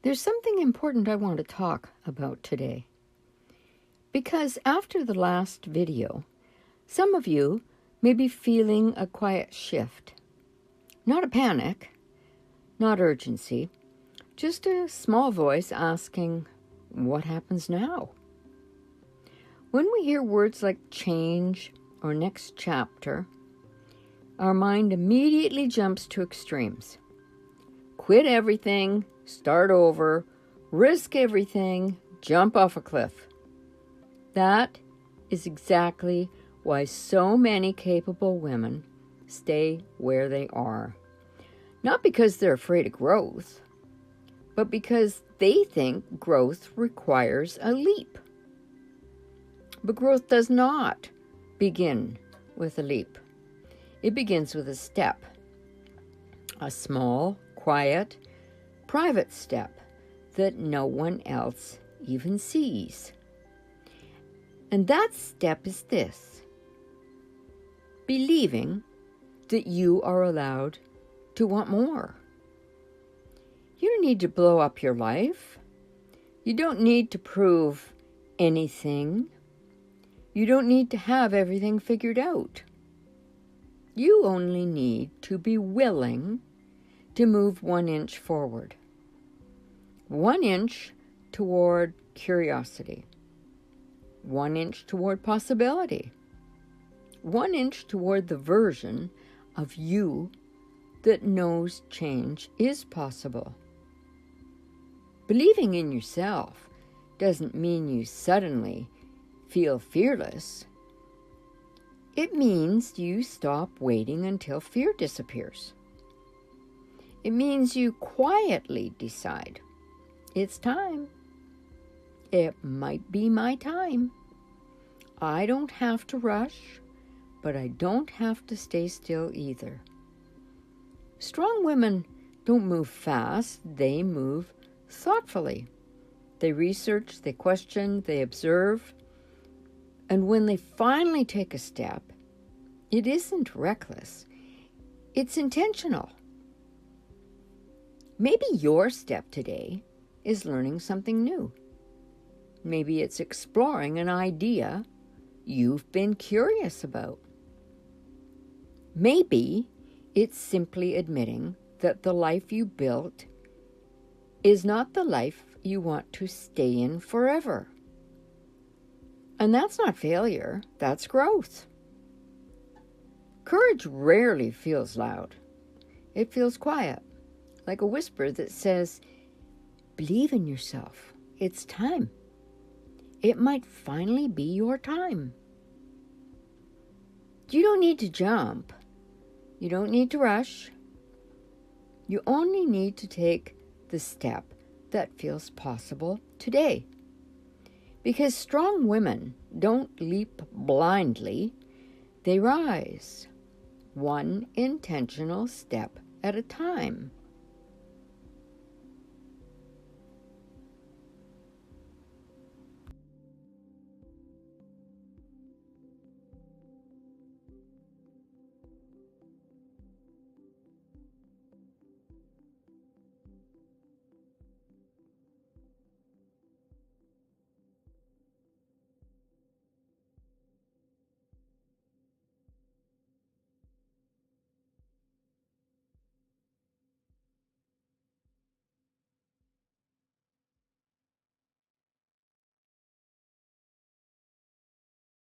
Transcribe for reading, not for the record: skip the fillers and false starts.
There's something important I want to talk about today. Because after the last video, some of you may be feeling a quiet shift. Not a panic, not urgency, just a small voice asking, what happens now? When we hear words like change or next chapter, our mind immediately jumps to extremes. Quit everything, start over, risk everything, jump off a cliff. That is exactly why so many capable women stay where they are. Not because they're afraid of growth, but because they think growth requires a leap. But growth does not begin with a leap. It begins with a step. A small, quiet, private step that no one else even sees. And that step is this: believing that you are allowed to want more. You don't need to blow up your life. You don't need to prove anything. You don't need to have everything figured out. You only need to be willing to move 1 inch forward. 1 inch toward curiosity. 1 inch toward possibility. 1 inch toward the version of you that knows change is possible. Believing in yourself doesn't mean you suddenly feel fearless. It means you stop waiting until fear disappears. It means you quietly decide, it's time. It might be my time. I don't have to rush, but I don't have to stay still either. Strong women don't move fast, they move thoughtfully. They research, they question, they observe. And when they finally take a step, it isn't reckless, it's intentional. Maybe your step today is learning something new. Maybe it's exploring an idea you've been curious about. Maybe it's simply admitting that the life you built is not the life you want to stay in forever. And that's not failure, that's growth. Courage rarely feels loud. It feels quiet, like a whisper that says, believe in yourself. It's time. It might finally be your time. You don't need to jump. You don't need to rush. You only need to take the step that feels possible today. Because strong women don't leap blindly, they rise, one intentional step at a time.